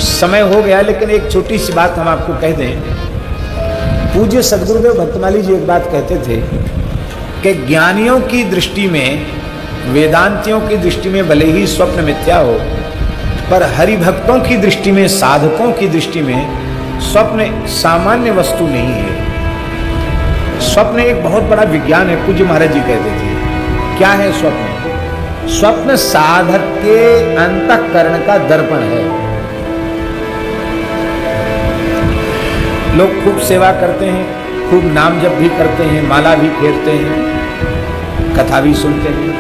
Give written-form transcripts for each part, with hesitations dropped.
समय हो गया, लेकिन एक छोटी सी बात हम आपको कह दें। पूज्य सद्गुरुदेव भक्तमाली जी एक बात कहते थे कि ज्ञानियों की दृष्टि में, वेदांतियों की दृष्टि में भले ही स्वप्न मिथ्या हो, पर हरिभक्तों की दृष्टि में, साधकों की दृष्टि में स्वप्न सामान्य वस्तु नहीं है। स्वप्न एक बहुत बड़ा विज्ञान है। पूज्य महाराज जी कहते थे, क्या है स्वप्न? स्वप्न साधक के अंतःकरण का दर्पण है। लोग खूब सेवा करते हैं, खूब नाम जप भी करते हैं, माला भी फेरते हैं, कथा भी सुनते हैं,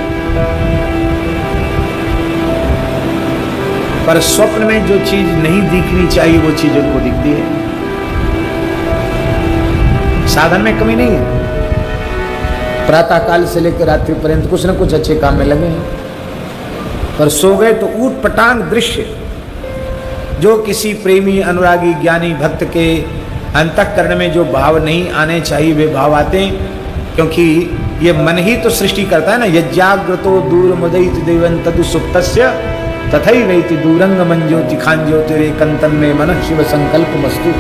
पर स्वप्न में जो चीज नहीं दिखनी चाहिए वो चीज उनको दिखती है। साधन में कमी नहीं है, प्रातः काल से लेकर रात्रि पर्यंत कुछ न कुछ अच्छे काम में लगे हैं, पर सो गए तो ऊट पटांग दृश्य जो किसी प्रेमी, अनुरागी, ज्ञानी भक्त के अंतःकरण में जो भाव नहीं आने चाहिए वे भाव आते हैं, क्योंकि ये मन ही तो सृष्टि करता है ना। यज्ञाग्रतो दूर मुदयित देवं तदु सुप्तस्य तथैवैति दूरंग मंज्योति खांज्योतिरेकंतन में मन शिव संकल्प मस्तु।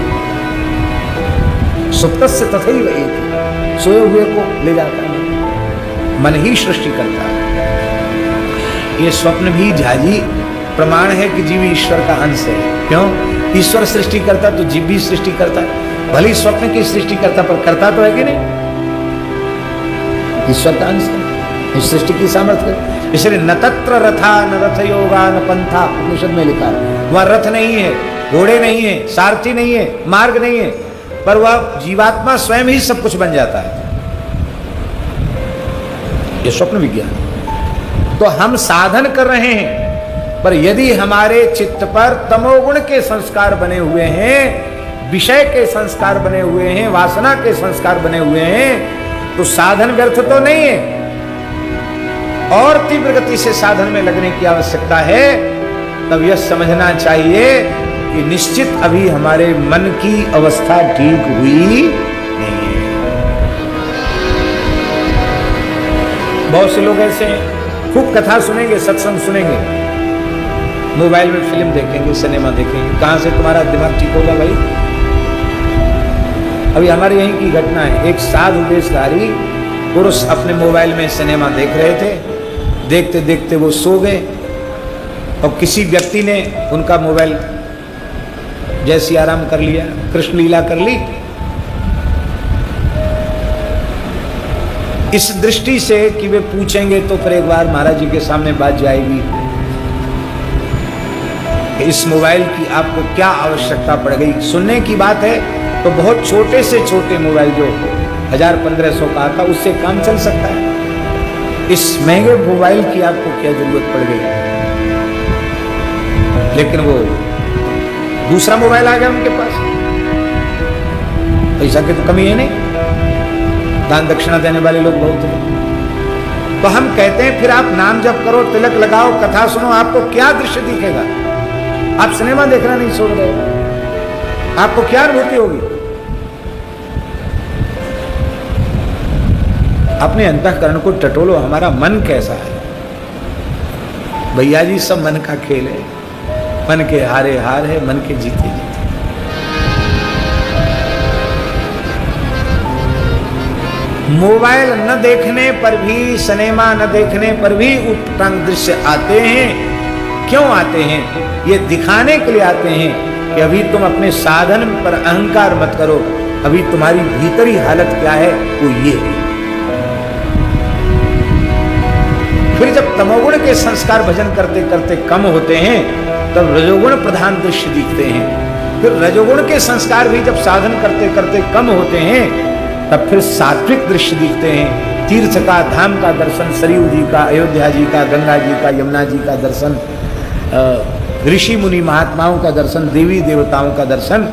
सुप्तस्य तथैवैति, सोए हुए को ले जाता है, मन ही सृष्टि करता है। ये स्वप्न भी झाजी प्रमाण है कि जीव ईश्वर का अंश है। क्यों? ईश्वर सृष्टि करता तो जीव भी सृष्टि करता है। भली स्वप्न की सृष्टि करता, पर करता तो है कि नहीं? ईश्वर का अंश है, इस सृष्टि की सामर्थ्य। इसलिए न तत्र रथा न रथ योगा न पंथा, उपनिषद में लिखा है। वह रथ नहीं है, घोड़े नहीं है, सारथी नहीं है, मार्ग नहीं है, पर वह जीवात्मा स्वयं ही सब कुछ बन जाता है। ये स्वप्न विज्ञान। तो हम साधन कर रहे हैं, पर यदि हमारे चित्त पर तमोगुण के संस्कार बने हुए हैं, विषय के संस्कार बने हुए हैं, वासना के संस्कार बने हुए हैं, तो साधन व्यर्थ तो नहीं है। और तीव्र गति से साधन में लगने की आवश्यकता है। तब यह समझना चाहिए कि निश्चित अभी हमारे मन की अवस्था ठीक हुई नहीं है। बहुत से लोग ऐसे हैं, खूब कथा सुनेंगे, सत्संग सुनेंगे, मोबाइल में फिल्म देखेंगे, सिनेमा देखेंगे। कहां से तुम्हारा दिमाग ठीक होगा भाई? अभी हमारे यहीं की घटना है। एक साधु वेशधारी पुरुष अपने मोबाइल में सिनेमा देख रहे थे। देखते देखते वो सो गए और किसी व्यक्ति ने उनका मोबाइल जैसी आराम कर लिया, कृष्ण लीला कर ली। इस दृष्टि से कि वे पूछेंगे तो फिर एक बार महाराज जी के सामने बात जाएगी कि इस मोबाइल की आपको क्या आवश्यकता पड़ गई। सुनने की बात है तो बहुत छोटे से छोटे मोबाइल जो 1000-1500 का आता, उससे काम चल सकता है। इस महंगे मोबाइल की आपको क्या जरूरत पड़ गई? लेकिन वो दूसरा मोबाइल आ गया उनके पास, पैसा की तो कमी है नहीं, दान दक्षिणा देने वाले लोग बहुत हैं। तो हम कहते हैं फिर आप नाम जप करो, तिलक लगाओ, कथा सुनो, आपको क्या दृश्य दिखेगा? आप सिनेमा देखना नहीं छोड़ रहे, आपको क्या अनुभूति होगी? अपने अंतःकरण को टटोलो, हमारा मन कैसा है? भैया जी, सब मन का खेल है। मन के हारे हार है, मन के जीते जीते। मोबाइल न देखने पर भी, सिनेमा न देखने पर भी उत्तम दृश्य आते हैं। क्यों आते हैं? ये दिखाने के लिए आते हैं कि अभी तुम अपने साधन पर अहंकार मत करो, अभी तुम्हारी भीतरी हालत क्या है वो ये है। फिर जब तमोगुण के संस्कार भजन करते करते कम होते हैं, तब रजोगुण प्रधान दृश्य दिखते हैं। फिर रजोगुण के संस्कार भी जब साधन करते करते कम होते हैं, तब फिर सात्विक दृश्य दिखते हैं। तीर्थ का, धाम का दर्शन, सरयू जी का, अयोध्या जी का, गंगा जी का, यमुना जी का दर्शन, ऋषि मुनि महात्माओं का दर्शन, देवी देवताओं का दर्शन,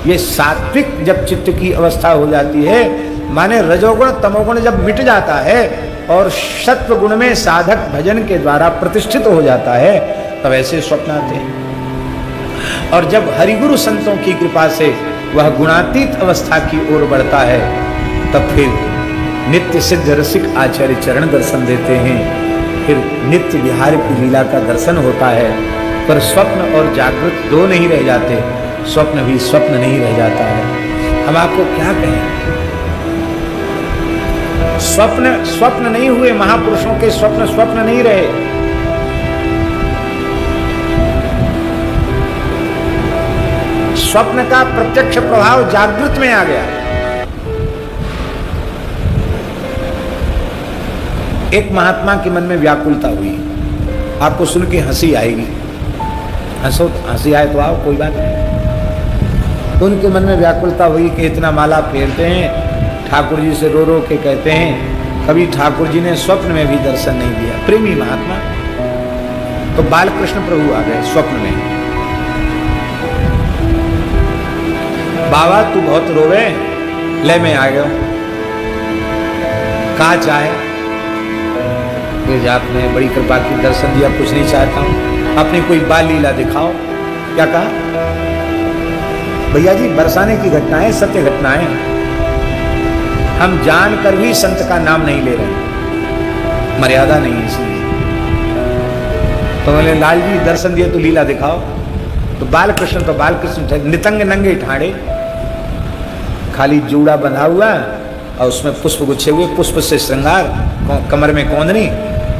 ये सात्विक जब चित्त की अवस्था हो जाती है, माने रजोगुण तमोगुण जब मिट जाता है और सत्व गुण में साधक भजन के द्वारा प्रतिष्ठित हो जाता है, तब ऐसे स्वप्न आते हैं। और जब हरिगुरु संतों की कृपा से वह गुणातीत अवस्था की ओर बढ़ता है, तब फिर नित्य सिद्ध रसिक आचार्य चरण दर्शन देते हैं। फिर नित्य विहार की लीला का दर्शन होता है। पर स्वप्न और जागृत दो नहीं रह जाते, स्वप्न भी स्वप्न नहीं रह जाता है। हम आपको क्या कहें, स्वप्न स्वप्न नहीं हुए, महापुरुषों के स्वप्न स्वप्न नहीं रहे। स्वप्न का प्रत्यक्ष प्रभाव जागृत में आ गया। एक महात्मा के मन में व्याकुलता हुई, आपको सुन के हंसी आएगी, हंसो, हंसी आए तो आओ, कोई बात नहीं। तो उनके मन में व्याकुलता हुई कि इतना माला फेरते हैं, ठाकुर जी से रो रो के कहते हैं, कभी ठाकुर जी ने स्वप्न में भी दर्शन नहीं दिया। प्रेमी महात्मा। तो बालकृष्ण प्रभु आ गए स्वप्न में, बाबा तू बहुत रोवे, ले मैं आ गया, कहा चाहे आपने बड़ी कृपा की, दर्शन दिया, कुछ नहीं चाहता हूं, अपनी कोई बाल लीला दिखाओ। क्या कहा? भैया जी बरसाने की घटनाएं सत्य घटनाएं, हम जानकर भी संत का नाम नहीं ले रहे, मर्यादा नहीं इसलिए। तो बोले लाल जी दर्शन दिए तो लीला दिखाओ। तो बालकृष्ण थे, नितंग नंगे ठाड़े, खाली जूड़ा बंधा हुआ और उसमें पुष्प गुच्छे हुए, पुष्प से श्रृंगार, कमर में कौंदनी,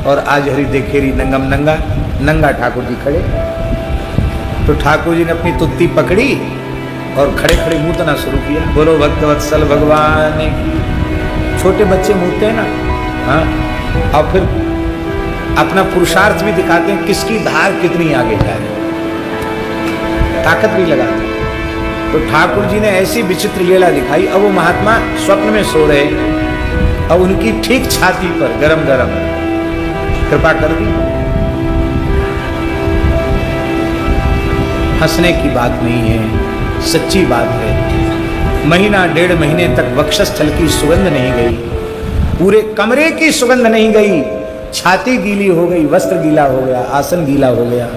और आज हरि देखेरी नंगम नंगा, नंगा ठाकुर जी खड़े। तो ठाकुर जी ने अपनी तुत्ती पकड़ी और खड़े खड़े मूतना शुरू किया, बोलो भक्तवत्सल भगवान की। छोटे बच्चे मूतते हैं ना, हाँ, और फिर अपना पुरुषार्थ भी दिखाते हैं, किसकी धार कितनी आगे जाए, ताकत भी लगाते हैं। तो ठाकुर जी ने ऐसी विचित्र लीला दिखाई। अब वो महात्मा स्वप्न में सो रहे, और उनकी ठीक छाती पर गरम गरम कृपा कर दी। हंसने की बात नहीं है, सच्ची बात है। महीना डेढ़ महीने तक वक्षस्थल की सुगंध नहीं गई, पूरे कमरे की सुगंध नहीं गई, छाती गीली हो गई, वस्त्र गीला हो गया, आसन गीला हो गया।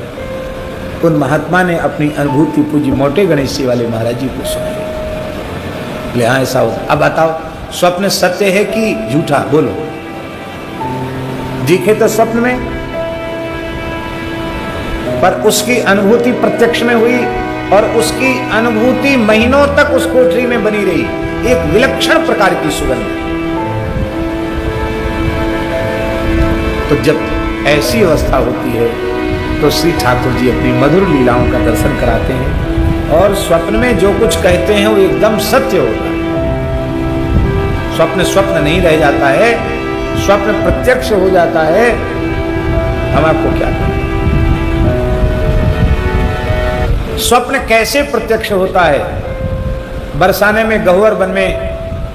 उन महात्मा ने अपनी अनुभूति पूजी मोटे गणेश जी वाले महाराज जी को सुनाई। हाँ ऐसा होता। अब बताओ स्वप्न सत्य है कि झूठा, बोलो। दिखे तो स्वप्न में, पर उसकी अनुभूति प्रत्यक्ष में हुई, और उसकी अनुभूति महीनों तक उस कोठरी में बनी रही, एक विलक्षण प्रकार की सुगंध। तो जब ऐसी अवस्था होती है तो श्री ठाकुर जी अपनी मधुर लीलाओं का दर्शन कराते हैं, और स्वप्न में जो कुछ कहते हैं वो एकदम सत्य होता है। स्वप्न स्वप्न नहीं रह जाता है, स्वप्न प्रत्यक्ष हो जाता है। हम आपको क्या कहें, स्वप्न कैसे प्रत्यक्ष होता है? बरसाने में गहुवर वन में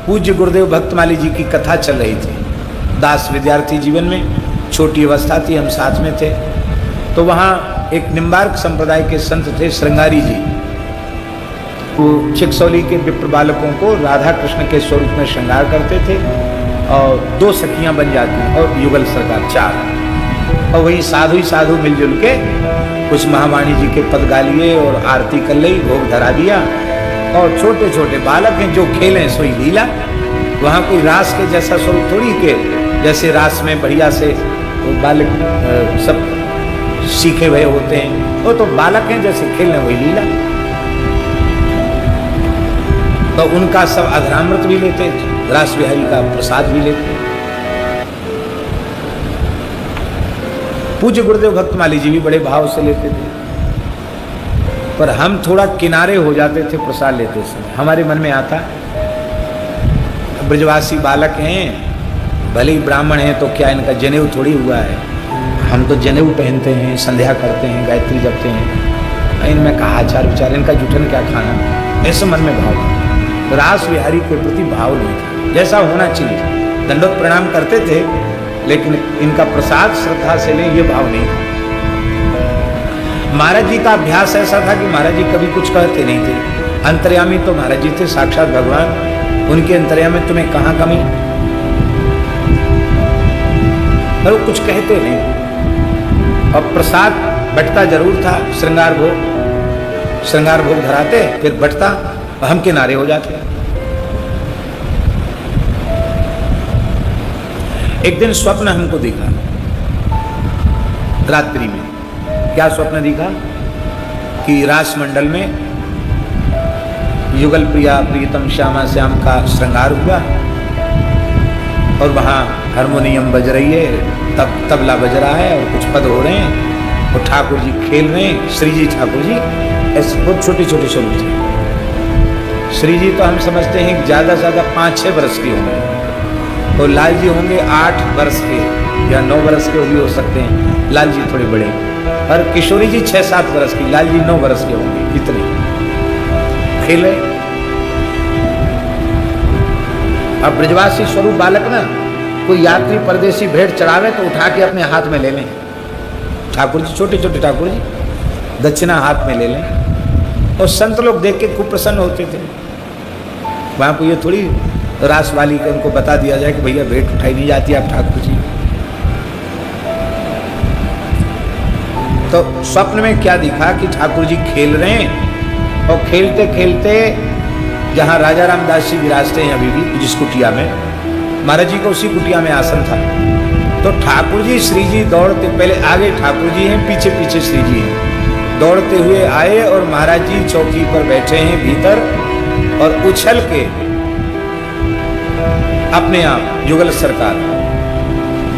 पूज्य गुरुदेव भक्तमाली जी की कथा चल रही थी। दास विद्यार्थी जीवन में छोटी अवस्था थी, हम साथ में थे। तो वहाँ एक निम्बार्क संप्रदाय के संत थे श्रृंगारी जी, वो चिकसौली के विप्र बालकों को राधा कृष्ण के स्वरूप में श्रृंगार करते थे, और 2 सखियां बन जाती और युगल सरकार 4। और वही साधु ही साधु मिलजुल के कुछ महावाणी जी के पद गा लिए और आरती कर ली, भोग धरा दिया। और छोटे छोटे बालक हैं, जो खेलें सोई लीला। वहाँ कोई रास के जैसा स्वरूप थोड़ी के, जैसे रास में बढ़िया से बालक सब सीखे हुए होते हैं, वो तो बालक हैं, जैसे खेलने वही लीला। तो उनका सब अधरामृत भी लेते, रास बिहारी का प्रसाद भी लेते। पूज्य गुरुदेव भक्तमाली जी भी बड़े भाव से लेते थे, पर हम थोड़ा किनारे हो जाते थे प्रसाद लेते समय। हमारे मन में आता, ब्रजवासी बालक हैं, भले ही ब्राह्मण हैं, तो क्या इनका जनेऊ थोड़ी हुआ है, हम तो जनेऊ पहनते हैं, संध्या करते हैं, गायत्री जपते हैं, इनमें कहा आचार विचार, इनका जूठन क्या खाना, ऐसे मन में भाव। रास विहारी के प्रति भाव नहीं था, जैसा होना चाहिए। दंडोत प्रणाम करते थे, लेकिन इनका प्रसाद श्रद्धा से ले, ये भाव नहीं था। महाराज जी का अभ्यास ऐसा था कि महाराज जी कभी कुछ कहते नहीं थे। अंतर्यामी तो महाराज जी थे, साक्षात भगवान, उनके अंतर्यामी में तुम्हें कहाँ कमी, पर वो कुछ कहते नहीं। और प्रसाद बटता जरूर था, श्रृंगार भोग धराते, फिर बटता, हम किनारे हो जाते। एक दिन स्वप्न हमको दिखा रात्रि में, क्या स्वप्न दिखा कि रास मंडल में युगल प्रिया प्रीतम श्यामा श्याम का श्रृंगार हुआ और वहाँ हारमोनियम बज रही है, तबला बज रहा है और कुछ पद हो रहे हैं और ठाकुर जी खेल रहे हैं। श्री जी ठाकुर जी ऐसे बहुत छोटे छोटे स्वरूप थे। श्री जी तो हम समझते हैं कि ज़्यादा से ज़्यादा 5-6 वर्ष के होंगे और लाल जी होंगे 8 वर्ष के या 9 वर्ष के भी हो सकते हैं। लाल जी थोड़े बड़े और किशोरी जी 6-7 वर्ष की, लाल जी 9 वर्ष के होंगे। इतने खेले। अब ब्रजवासी स्वरूप बालक ना, कोई यात्री परदेसी भेंट चढ़ावे तो उठा के अपने हाथ में ले लें। ठाकुर जी छोटे छोटे ठाकुर जी दक्षिणा हाथ में ले लें और संत लोग देख के खूब प्रसन्न होते थे। वहां को ये थोड़ी रास वाली के उनको बता दिया जाए कि भैया भेंट उठाई नहीं जाती आप ठाकुर जी। तो स्वप्न में क्या दिखा कि ठाकुर जी खेल रहे हैं और खेलते खेलते जहाँ राजा रामदास जी विराजते हैं अभी भी जिस कुटिया में, महाराज जी को उसी कुटिया में आसन था। तो ठाकुर जी श्री जी दौड़ते, पहले आगे ठाकुर जी हैं, पीछे पीछे श्री जी हैं, दौड़ते हुए आए और महाराज जी चौकी पर बैठे हैं भीतर और उछल के अपने आप युगल सरकार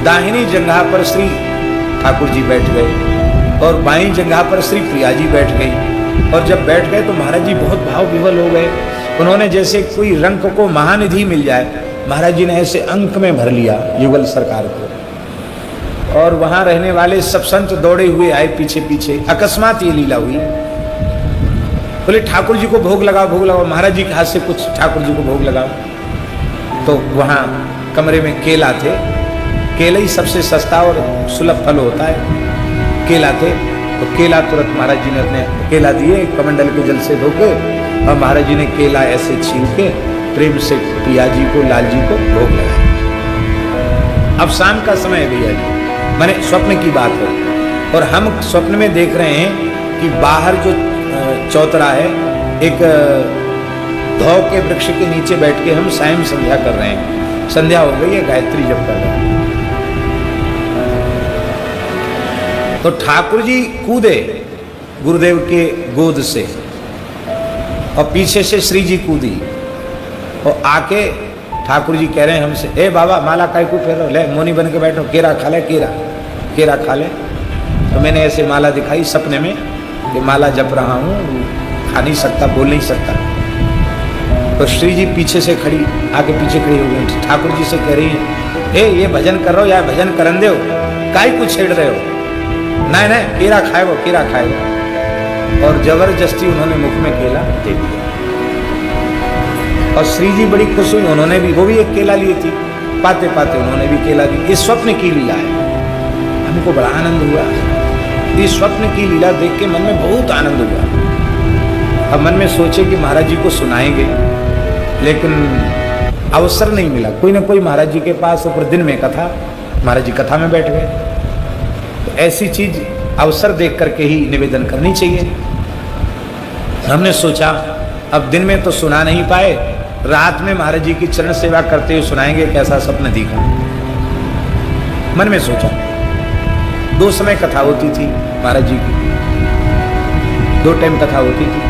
दाहिनी जंघा पर श्री ठाकुर जी बैठ गए और बाईं जंघा पर श्री प्रिया जी बैठ गई। और जब बैठ गए तो महाराज जी बहुत भाव विवल हो गए। उन्होंने जैसे कोई रंक को महानिधि मिल जाए, महाराज जी ने ऐसे अंक में भर लिया युगल सरकार को। और वहां रहने वाले सब संत दौड़े हुए आए पीछे पीछे। अकस्मात ये लीला हुई, बोले ठाकुर जी को भोग लगाओ, भोग लगाओ, महाराज जी के हाथ से कुछ ठाकुर जी को भोग लगाओ। तो वहां कमरे में केला थे, केला ही सबसे सस्ता और सुलभ फल होता है, केला थे। तो केला तुरंत महाराज जी ने अपने केला दिए कमंडल के जल से धोके और महाराज जी ने केला ऐसे छीन के प्रेम से प्रिया जी को, लाल जी को भोग लगाया। अब शाम का समय है भैया जी, मैंने स्वप्न की बात है और हम स्वप्न में देख रहे हैं कि बाहर जो चौतरा है, एक धौ के वृक्ष के नीचे बैठ के हम सायं संध्या कर रहे हैं। संध्या हो गई है, गायत्री जप कर रहे हैं। तो ठाकुर जी कूदे गुरुदेव के गोद से और पीछे से श्री जी कूदी और आके ठाकुर जी कह रहे हैं हमसे, ए बाबा माला काय को फेरो, ले मोनी बन के बैठो, केरा खा ले, केरा खा ले। तो मैंने ऐसे माला दिखाई सपने में कि माला जप रहा हूँ, खा नहीं सकता, बोल नहीं सकता। तो श्री जी पीछे से खड़ी आके पीछे खड़ी हो गई, ठाकुर जी से कह रही है, ए ये भजन कर रहे हो या भजन करन दे हो, काय को छेड़ रहे हो, नहीं नहीं केरा खाएगो, केरा खाएगो। और जबरदस्ती उन्होंने मुख में केला दे दिया और श्री जी बड़ी खुश हुई, उन्होंने भी, वो भी एक केला ली थी, पाते पाते उन्होंने भी केला दी। इस स्वप्न की लीला है, हमको बड़ा आनंद हुआ। इस स्वप्न की लीला देख के मन में बहुत आनंद हुआ। अब मन में सोचे कि महाराज जी को सुनाएंगे, लेकिन अवसर नहीं मिला। कोई ना कोई महाराज जी के पास ऊपर दिन में कथा, महाराज जी कथा में बैठ गए। तो ऐसी चीज अवसर देख करके ही निवेदन करनी चाहिए। हमने सोचा अब दिन में तो सुना नहीं पाए, रात में महाराज जी की चरण सेवा करते हुए सुनाएंगे, कैसा स्वप्न दिखा। मन में सोचा 2 समय कथा होती थी महाराज जी की, 2 टाइम कथा होती थी।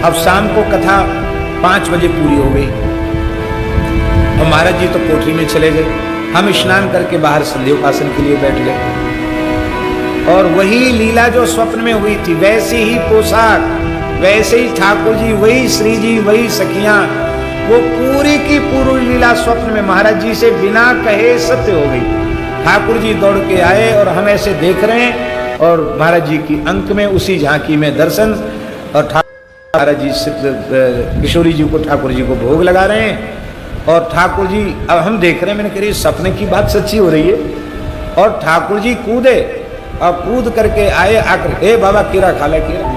अब शाम को कथा 5 बजे पूरी हो गई और महाराज जी तो कोठरी में चले गए। हम स्नान करके बाहर संध्योपासन के लिए बैठ गए और वही लीला जो स्वप्न में हुई थी, वैसी ही पोशाक, वैसे ही ठाकुर जी, वही श्री जी, वही सखियां, वो पूरी की पूरी लीला स्वप्न में महाराज जी से बिना कहे सत्य हो गई। ठाकुर जी दौड़ के आए और हम ऐसे देख रहे हैं और महाराज जी की अंक में उसी झांकी में दर्शन और महाराज जी किशोरी जी को, ठाकुर जी को भोग लगा रहे हैं और ठाकुर जी, अब हम देख रहे हैं, मैंने कही सपने की बात सच्ची हो रही है। और ठाकुर जी कूदे और कूद करके आए, आकर ए बाबा केरा खा ले, केरा।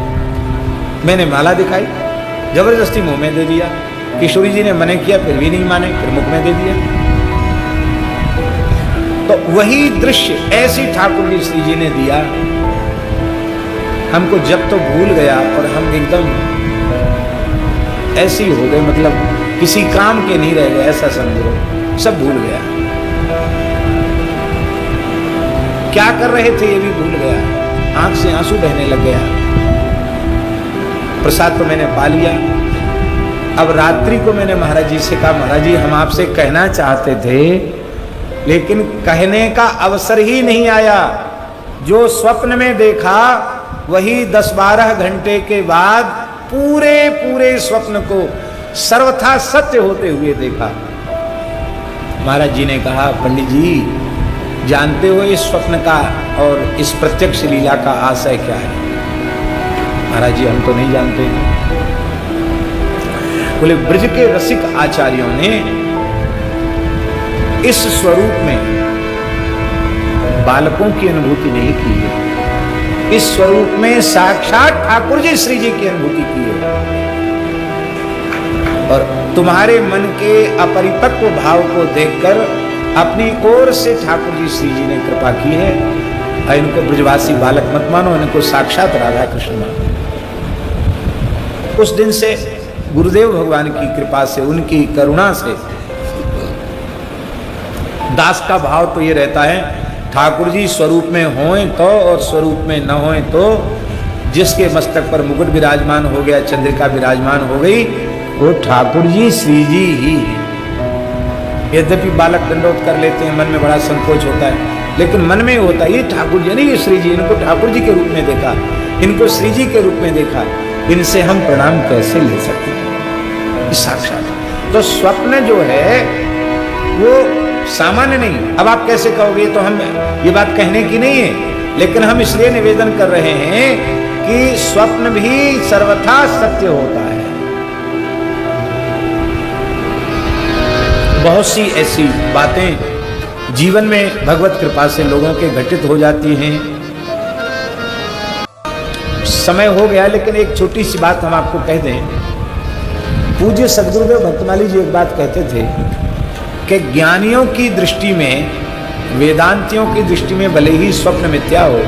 मैंने माला दिखाई, जबरदस्ती मुंह में दे दिया। किशोरी जी ने मने किया, फिर भी नहीं माने, फिर मुख में दे दिया। तो वही दृश्य ऐसी ठाकुर जी श्री जी ने दिया, हमको जब तो भूल गया और हम एकदम ऐसी हो गए, मतलब किसी काम के नहीं रह गए, ऐसा समझो, सब भूल गया। क्या कर रहे थे ये भी भूल गया, आंख से आंसू बहने लग गया। प्रसाद तो मैंने पा लिया। अब रात्रि को मैंने महाराज जी से कहा, महाराज जी हम आपसे कहना चाहते थे लेकिन कहने का अवसर ही नहीं आया। जो स्वप्न में देखा वही 10-12 घंटे के बाद पूरे स्वप्न को सर्वथा सत्य होते हुए देखा। महाराज जी ने कहा, पंडित जी जानते हो इस स्वप्न का और इस प्रत्यक्ष लीला का आशय क्या है? महाराज जी हम तो नहीं जानते। बोले ब्रज के रसिक आचार्यों ने इस स्वरूप में बालकों की अनुभूति नहीं की है, इस स्वरूप में साक्षात ठाकुर जी श्री जी की अनुभूति की है। और तुम्हारे मन के अपरिपक्व भाव को देखकर अपनी ओर से ठाकुर जी श्री जी ने कृपा की है। और इनको ब्रजवासी बालक मत मानो, इनको साक्षात राधा कृष्ण मानो। उस दिन से गुरुदेव भगवान की कृपा से, उनकी करुणा से दास का भाव तो ये रहता है, ठाकुर जी स्वरूप में होएं तो और स्वरूप में न होएं तो, जिसके मस्तक पर मुकुट विराजमान हो गया, चंद्रिका विराजमान हो गई, वो ठाकुर जी श्री जी ही है। यद्यपि बालक दंडोत कर लेते हैं, मन में बड़ा संकोच होता है, लेकिन मन में होता है ये ठाकुर जी नहीं, ये श्री जी, इनको ठाकुर जी के रूप में देखा, इनको श्री जी के रूप में देखा, इनसे हम प्रणाम कैसे ले सकते हैं? साक्षात। तो स्वप्न जो है वो सामान्य नहीं। अब आप कैसे कहोगे, तो हम ये बात कहने की नहीं है, लेकिन हम इसलिए निवेदन कर रहे हैं कि स्वप्न भी सर्वथा सत्य होता है। बहुत सी ऐसी बातें जीवन में भगवत कृपा से लोगों के घटित हो जाती हैं। समय हो गया, लेकिन एक छोटी सी बात हम आपको कह दें। पूज्य सद्गुरुदेव भक्तमाली जी एक बात कहते थे कि ज्ञानियों की दृष्टि में, वेदांतियों की दृष्टि में भले ही स्वप्न मिथ्या हो,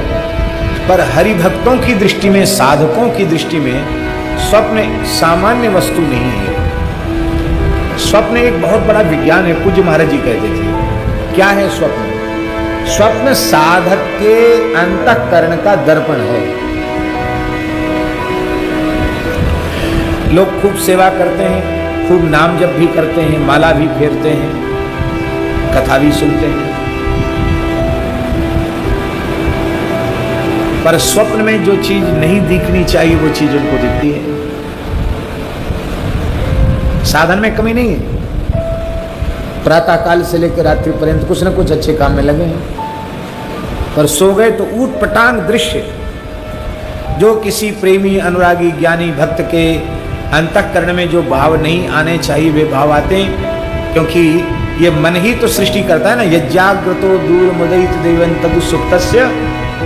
पर हरिभक्तों की दृष्टि में, साधकों की दृष्टि में स्वप्न सामान्य वस्तु नहीं है। स्वप्न एक बहुत बड़ा विज्ञान है। पूज्य महाराज जी कहते थे, क्या है स्वप्न? स्वप्न साधक के अंतःकरण का दर्पण है। लोग खूब सेवा करते हैं, खूब नाम जप भी करते हैं, माला भी फेरते हैं, कथा भी सुनते हैं, पर स्वप्न में जो चीज नहीं दिखनी चाहिए वो चीज उनको दिखती है। साधन में कमी नहीं है, प्रातः काल से लेकर रात्रि पर्यंत कुछ न कुछ अच्छे काम में लगे हैं, पर सो गए तो ऊट पटांग दृश्य जो किसी प्रेमी, अनुरागी, ज्ञानी भक्त के अंतःकरण में जो भाव नहीं आने चाहिए वे भाव आते हैं, क्योंकि ये मन ही तो सृष्टि करता है ना। यज्ञाग्रतो दूर मुदयित देवन तदु सुप्तस्य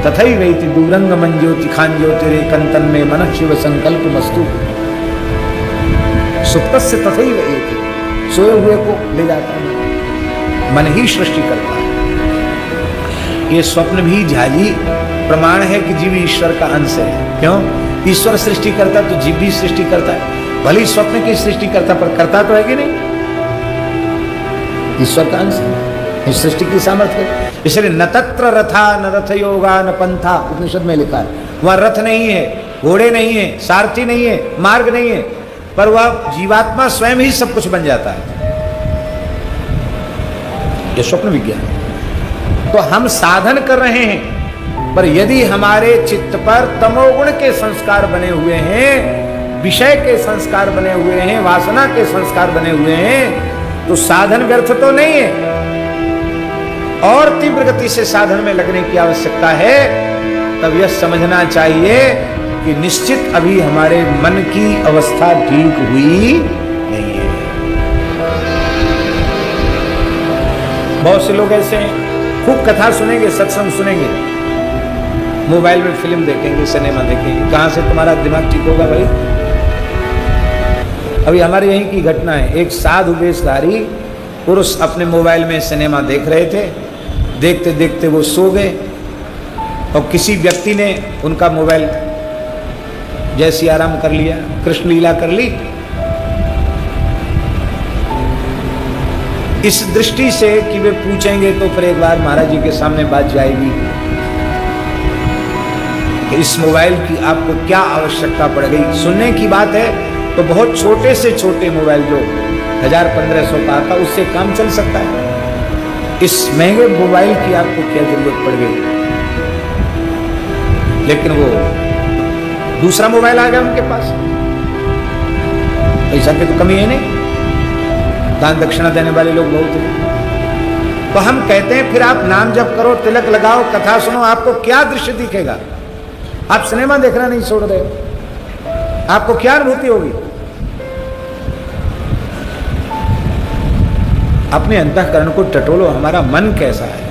तथैवैति दूरंग मन ज्योति खान ज्योतिरे कंतन में मन शिव संकल्प मस्तु। सुप्तस्य तथैवैति, सोए हुए को ले जाता है, मन ही सृष्टि करता है। ये स्वप्न भी झाजी प्रमाण है कि जीव ईश्वर का अंश है। क्यों? ईश्वर सृष्टि करता तो जीव भी सृष्टि करता है। भले स्वप्न की सृष्टि करता, पर करता तो है कि नहीं? ईश्वर का अंश है, इस सृष्टि की सामर्थ्य। इसलिए न तत्र रथा न रथ योगा न पंथा, उपनिषद में लिखा है। वह रथ नहीं है, घोड़े नहीं है, सारथी नहीं है, मार्ग नहीं है, पर वह जीवात्मा स्वयं ही सब कुछ बन जाता है। यह स्वप्न विज्ञान। तो हम साधन कर रहे हैं, पर यदि हमारे चित्त पर तमोगुण के संस्कार बने हुए हैं, विषय के संस्कार बने हुए हैं, वासना के संस्कार बने हुए हैं, तो साधन व्यर्थ तो नहीं है। और तीव्र गति से साधन में लगने की आवश्यकता है। तब यह समझना चाहिए कि निश्चित अभी हमारे मन की अवस्था ठीक हुई नहीं है। बहुत से लोग ऐसे हैं, खूब कथा सुनेंगे, सत्संग सुनेंगे, मोबाइल में फिल्म देखेंगे, सिनेमा देखेंगे। कहां से तुम्हारा दिमाग ठीक होगा भाई? अभी हमारे यहीं की घटना है। एक साधु वेशधारी पुरुष अपने मोबाइल में सिनेमा देख रहे थे। देखते देखते वो सो गए और किसी व्यक्ति ने उनका मोबाइल जैसी आराम कर लिया, कृष्ण लीला कर ली। इस दृष्टि से कि वे पूछेंगे तो फिर एक बार महाराज जी के सामने बात जाएगी, कि इस मोबाइल की आपको क्या आवश्यकता पड़ गई। सुनने की बात है तो बहुत छोटे से छोटे मोबाइल जो 1000-1500 का आता उससे काम चल सकता है। इस महंगे मोबाइल की आपको क्या जरूरत पड़ गई। लेकिन वो दूसरा मोबाइल आ गया उनके पास, पैसा की तो कमी है नहीं, दान दक्षिणा देने वाले लोग बहुत हैं। तो हम कहते हैं फिर आप नाम जप करो, तिलक लगाओ, कथा सुनो, आपको क्या दृश्य दिखेगा। आप सिनेमा देखना नहीं छोड़ रहे, आपको क्या अनुभूति होगी। अपने अंतःकरण को टटोलो, हमारा मन कैसा है।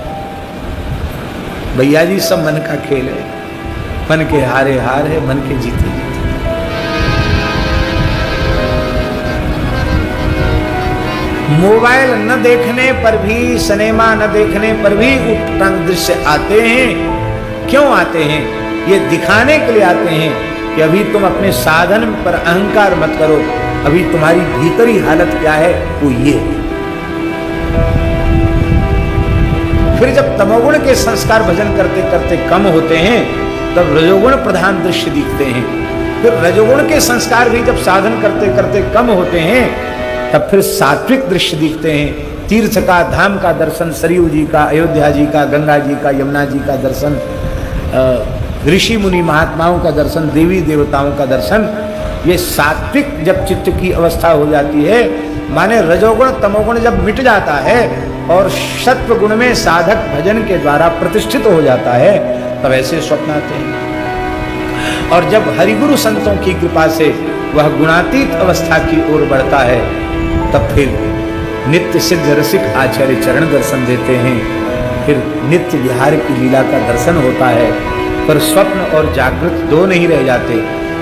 भैया जी सब मन का खेल है, मन के हारे हार है, मन के जीते जीते। मोबाइल न देखने पर भी, सिनेमा न देखने पर भी उत्तम दृश्य आते हैं। क्यों आते हैं? ये दिखाने के लिए आते हैं कि अभी तुम अपने साधन पर अहंकार मत करो, अभी तुम्हारी भीतरी हालत क्या है वो ये है। फिर जब तमोगुण के संस्कार भजन करते करते कम होते हैं तब रजोगुण प्रधान दृश्य दिखते हैं। फिर रजोगुण के संस्कार भी जब साधन करते करते कम होते हैं तब फिर सात्विक दृश्य दिखते हैं। तीर्थ का, धाम का दर्शन, सरयू जी का, अयोध्या जी का, गंगा जी का, यमुना जी का दर्शन, ऋषि मुनि महात्माओं का दर्शन, देवी देवताओं का दर्शन, ये सात्विक जब चित्त की अवस्था हो जाती है, माने रजोगुण तमोगुण जब मिट जाता है और सत्व गुण में साधक भजन के द्वारा प्रतिष्ठित हो जाता है, तब ऐसे स्वप्न आते हैं। और जब हरिगुरु संतों की कृपा से वह गुणातीत अवस्था की ओर बढ़ता है तब फिर नित्य सिद्ध रसिक आचार्य चरण दर्शन देते हैं। फिर नित्य विहार की लीला का दर्शन होता है। पर स्वप्न और जागृत दो नहीं रह जाते,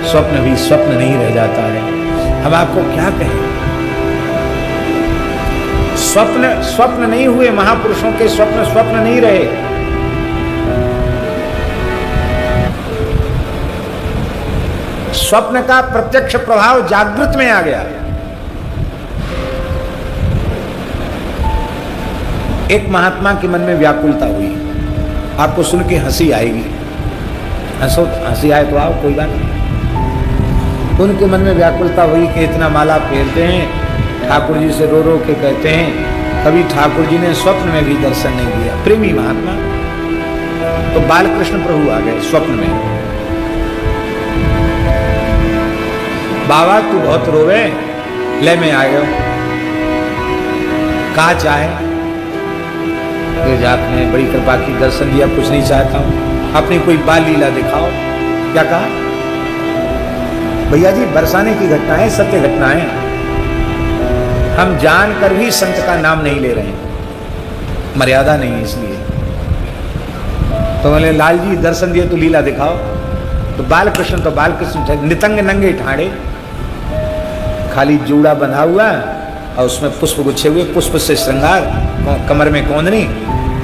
स्वप्न भी स्वप्न नहीं रह जाता है। हम आपको क्या कहें, स्वप्न स्वप्न नहीं हुए, महापुरुषों के स्वप्न स्वप्न नहीं रहे। स्वप्न का प्रत्यक्ष प्रभाव जागृत में आ गया। एक महात्मा के मन में व्याकुलता हुई, आपको सुन के हंसी आएगी, हंसो, हंसी आए तो आओ, कोई बात नहीं। उनके मन में व्याकुलता हुई कि इतना माला फेरते हैं, ठाकुर जी से रो रो के कहते हैं, कभी ठाकुर जी ने स्वप्न में भी दर्शन नहीं दिया। प्रेमी महात्मा। तो बालकृष्ण प्रभु आ गए स्वप्न में, बाबा तू बहुत रोवे, ले मैं आ गया, कहा चाहे। आपने बड़ी कृपा की, दर्शन दिया, कुछ नहीं चाहता हूं, अपनी कोई बाल लीला दिखाओ। क्या कहा? भैया जी बरसाने की घटनाएं सत्य घटनाएं, हम जानकर भी संत का नाम नहीं ले रहे हैं, मर्यादा नहीं है इसलिए। तो बोले लाल जी दर्शन दिए तो लीला दिखाओ। तो बालकृष्ण तो बालकृष्ण, नितंग नंगे ठाड़े, खाली जूड़ा बंधा हुआ और उसमें पुष्प गुच्छे हुए, पुष्प से श्रृंगार, कमर में कोंदनी,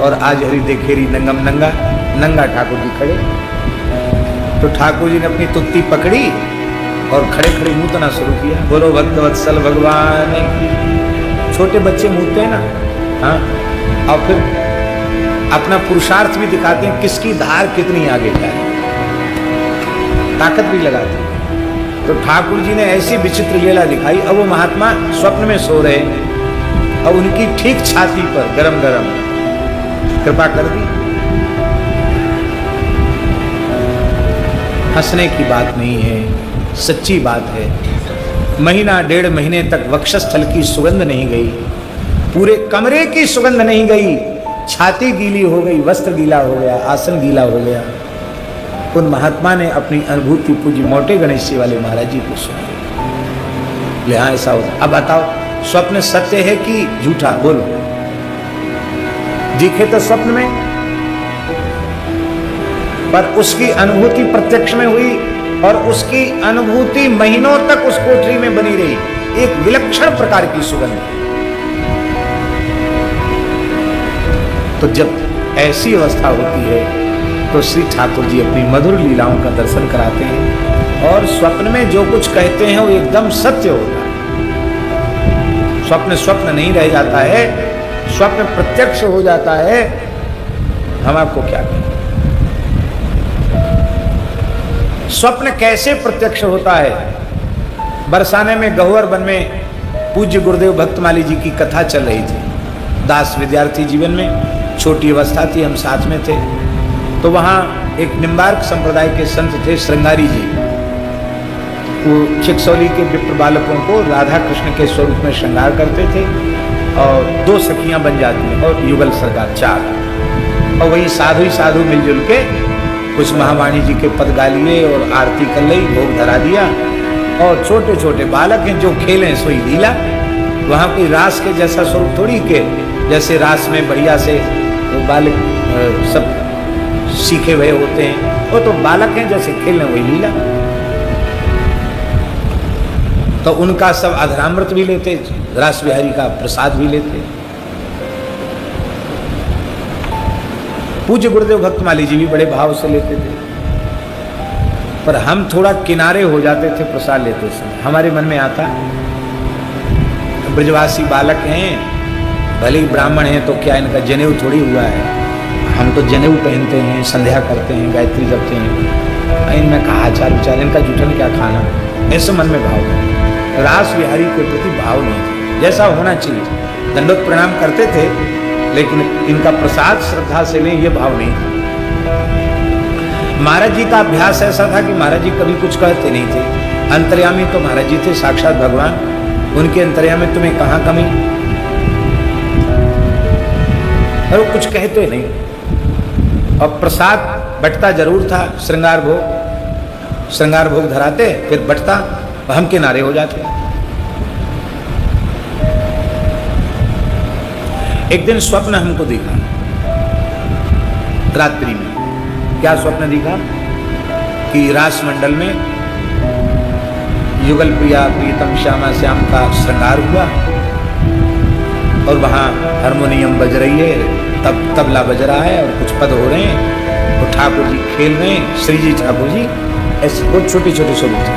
और आज हरि देखेरी नंगम नंगा, नंगा ठाकुर जी खड़े। तो ठाकुर जी ने अपनी तुत्ती पकड़ी और खड़े खड़े मूतना शुरू किया, बोलो भक्तवत्सल भगवान की। छोटे बच्चे मूतते हैं ना, हाँ, और फिर अपना पुरुषार्थ भी दिखाते हैं, किसकी धार कितनी आगे जा है, ताकत भी लगाते हैं। तो ठाकुर जी ने ऐसी विचित्र लीला दिखाई। अब वो महात्मा स्वप्न में सो रहे, और उनकी ठीक छाती पर गरम गरम कृपा कर दी। हंसने की बात नहीं है, सच्ची बात है। महीना 1.5 महीने तक वक्षस्थल की सुगंध नहीं गई, पूरे कमरे की सुगंध नहीं गई, छाती गीली हो गई, वस्त्र गीला हो गया, आसन गीला हो गया। उन महात्मा ने अपनी अनुभूति पूजी मोटे गणेश जी वाले महाराज जी को सुनाई। हाँ ऐसा होता। अब बताओ स्वप्न सत्य है कि झूठा? बोलो। दिखे तो स्वप्न में, पर उसकी अनुभूति प्रत्यक्ष में हुई, और उसकी अनुभूति महीनों तक उस कोठरी में बनी रही, एक विलक्षण प्रकार की सुगंध। तो जब ऐसी अवस्था होती है तो श्री ठाकुर जी अपनी मधुर लीलाओं का दर्शन कराते हैं, और स्वप्न में जो कुछ कहते हैं वो एकदम सत्य होता है। स्वप्न स्वप्न नहीं रह जाता है, स्वप्न प्रत्यक्ष हो जाता है। हम आपको क्या कहें, स्वप्न कैसे प्रत्यक्ष होता है? बरसाने में गहुवर वन में पूज्य गुरुदेव भक्तमाली जी की कथा चल रही थी। दास विद्यार्थी जीवन में छोटी अवस्था थी, हम साथ में थे। तो वहाँ एक निम्बार्क संप्रदाय के संत थे श्रृंगारी जी। वो चिकसौली के विप्र बालकों को राधा कृष्ण के स्वरूप में श्रृंगार करते थे और 2 सखियां बन जाती हैं और युगल सरकार 4। और वही साधु ही साधु मिलजुल के कुछ महावाणी जी के पद गा लिए और आरती कर ली, भोग धरा दिया। और छोटे छोटे बालक हैं, जो खेलें सोई लीला। वहाँ कोई रास के जैसा स्वरूप थोड़ी के जैसे रास में बढ़िया से वो बालक सब सीखे हुए होते हैं, वो तो बालक हैं, जैसे खेलें वही लीला। तो उनका सब अधरामृत भी लेते, रास बिहारी का प्रसाद भी लेते। पूज्य गुरुदेव भक्तमाली जी भी बड़े भाव से लेते थे, पर हम थोड़ा किनारे हो जाते थे प्रसाद लेते समय। हमारे मन में आता, ब्रजवासी बालक हैं, भले ही ब्राह्मण हैं, तो क्या इनका जनेऊ थोड़ी हुआ है? हम तो जनेऊ पहनते हैं, संध्या करते हैं, गायत्री जपते हैं। इनमें कहा आचार विचार, इनका जूठन क्या खाना, ऐसे मन में भाव है। रास बिहारी के प्रति भाव नहीं था, जैसा होना चाहिए। दंडोत प्रणाम करते थे, लेकिन इनका प्रसाद श्रद्धा से लें, ये भाव नहीं था। महाराज जी का अभ्यास ऐसा था कि महाराज जी कभी कुछ कहते नहीं थे। अंतर्यामी तो महाराज जी थे, साक्षात भगवान। उनके अंतर्यामी तुम्हें कहाँ कमी, और वो कुछ कहते नहीं। और प्रसाद बटता जरूर था, श्रृंगार भोग धराते, फिर बटता, हम किनारे हो जाते। एक दिन स्वप्न हमको दिखा रात्रि में। क्या स्वप्न दिखा कि रास मंडल में युगल प्रिया प्रीतम श्यामा श्याम का श्रृंगार हुआ और वहाँ हारमोनियम बज रही है, तब तबला बज रहा है और कुछ पद हो रहे हैं और ठाकुर जी खेल रहे हैं। श्री जी ठाकुर जी ऐसे बहुत छोटे छोटे स्वरूप थे।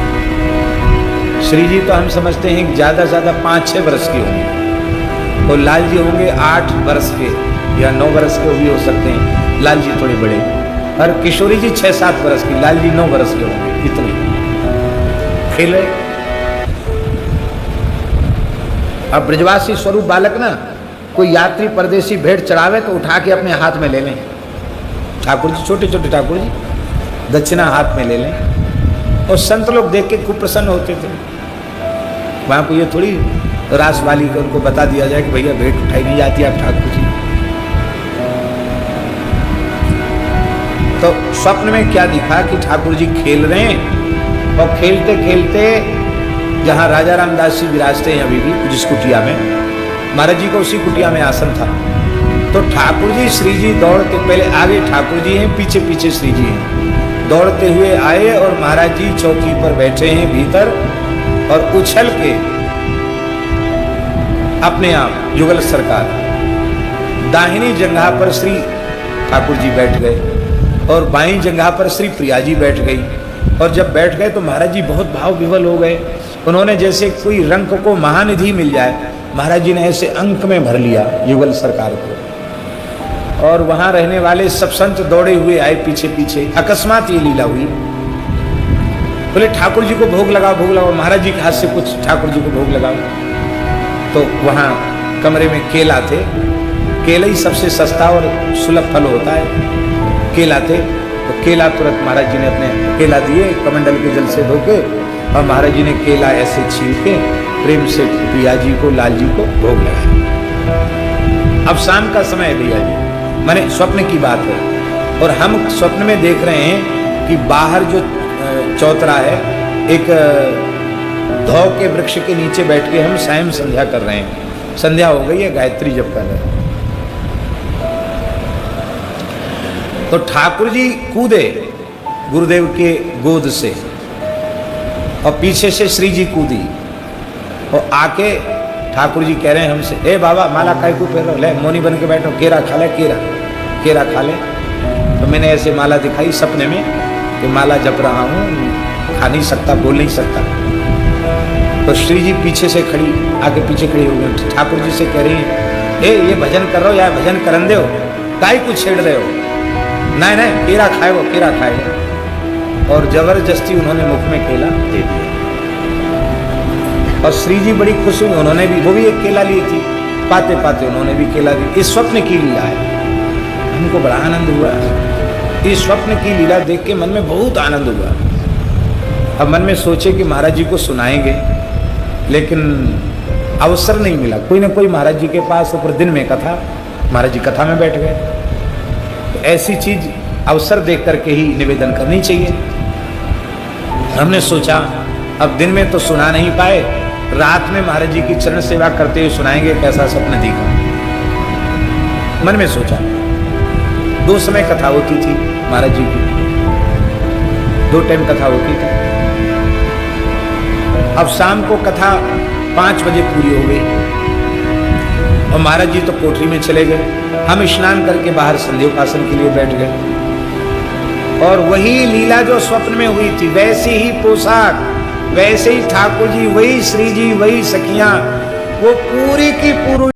श्री जी तो हम समझते हैं कि ज़्यादा से ज़्यादा 5-6 वर्ष के होंगे, और लाल जी होंगे 8 वर्ष के या 9 वर्ष के भी हो सकते हैं। लाल जी थोड़े बड़े, और किशोरी जी 6-7 वर्ष की, लाल जी 9 वर्ष के होंगे। इतने खेले। अब ब्रजवासी स्वरूप बालक ना, कोई यात्री परदेसी भेंट चढ़ावे तो उठा के अपने हाथ में ले लें। ठाकुर जी छोटे छोटे ठाकुर जी दक्षिणा हाथ में ले लें, और संत लोग देख के खूब प्रसन्न होते थे। वहाँ को ये थोड़ी रास वाली को उनको बता दिया जाए कि भैया भेंट उठाई नहीं जाती आप ठाकुर जी। तो स्वप्न में क्या दिखा कि ठाकुर जी खेल रहे हैं, और खेलते खेलते जहाँ राजा रामदास जी विराजते हैं अभी भी जिस कुटिया में, महाराज जी को उसी कुटिया में आसन था। तो ठाकुर जी श्री जी दौड़ते, पहले आगे ठाकुर जी हैं, पीछे पीछे श्री जी हैं, दौड़ते हुए आए और महाराज जी चौकी पर बैठे हैं भीतर, और उछल के अपने आप युगल सरकार दाहिनी जंघा पर श्री ठाकुर जी बैठ गए और बाईं जंघा पर श्री प्रिया जी बैठ गई। और जब बैठ गए तो महाराज जी बहुत भाव विवल हो गए। उन्होंने जैसे कोई रंक को महानिधि मिल जाए, महाराज जी ने ऐसे अंक में भर लिया युगल सरकार को। और वहाँ रहने वाले सब संत दौड़े हुए आए पीछे पीछे। अकस्मात ये लीला हुई, बोले ठाकुर जी को भोग लगाओ, महाराज जी के हाथ से कुछ ठाकुर जी को भोग लगाओ। तो वहाँ कमरे में केला थे, केला ही सबसे सस्ता और सुलभ फल होता है, केला थे। तो केला तुरंत महाराज जी ने अपने केला दिए, कमंडल के जल से धो के, और महाराज जी ने केला ऐसे छील के प्रेम से प्रिया जी को, लाल जी को भोग लगाया। अब शाम का समय है भैया जी, माने स्वप्न की बात है, और हम स्वप्न में देख रहे हैं कि बाहर जो चौतरा है, एक धौ के वृक्ष के नीचे बैठ के हम सायं संध्या कर रहे हैं। संध्या हो गई है, गायत्री जप कर रहे हैं। तो ठाकुर जी कूदे गुरुदेव के गोद से, और पीछे से श्री जी कूदी, और आके ठाकुर जी कह रहे हैं हमसे, ए बाबा माला काय को फेर ले, मोनी बन के बैठो, केरा खा ले, केरा खा ले। तो मैंने ऐसे माला दिखाई सपने में कि माला जप रहा हूँ, खा नहीं सकता, बोल नहीं सकता। तो श्री जी पीछे से खड़ी, आगे पीछे खड़ी हो गई, ठाकुर जी से कह रही है, ए ये भजन कर रहे हो या भजन करन दे हो, काय को छेड़ रहे हो? नहीं केरा खाएगो, केरा खाएगो। और जबरदस्ती उन्होंने मुख में केला दे दिया। और श्री जी बड़ी खुश हुई, उन्होंने भी, वो भी एक केला ली थी, पाते पाते उन्होंने भी केला दी। इस स्वप्न की लीला है। हमको बड़ा आनंद हुआ, इस स्वप्न की लीला देख के मन में बहुत आनंद हुआ। अब मन में सोचे कि महाराज जी को सुनाएंगे, लेकिन अवसर नहीं मिला। कोई ना कोई महाराज जी के पास ऊपर दिन में कथा, महाराज जी कथा में बैठ गए। तो ऐसी चीज अवसर देख करके ही निवेदन करनी चाहिए। हमने सोचा अब दिन में तो सुना नहीं पाए, रात में महाराज जी की चरण सेवा करते हुए सुनाएंगे, कैसा सपना दिखा। मन में सोचा। 2 समय कथा होती थी महाराज जी की, 2 टाइम कथा होती थी। अब शाम को कथा 5 बजे पूरी हो गई और महाराज जी तो कोठरी में चले गए। हम स्नान करके बाहर संध्योपासन के लिए बैठ गए और वही लीला जो स्वप्न में हुई थी, वैसी ही पोशाक, वैसे ही ठाकुर जी, वही श्री जी, वही सखियां, वो पूरी की पूरी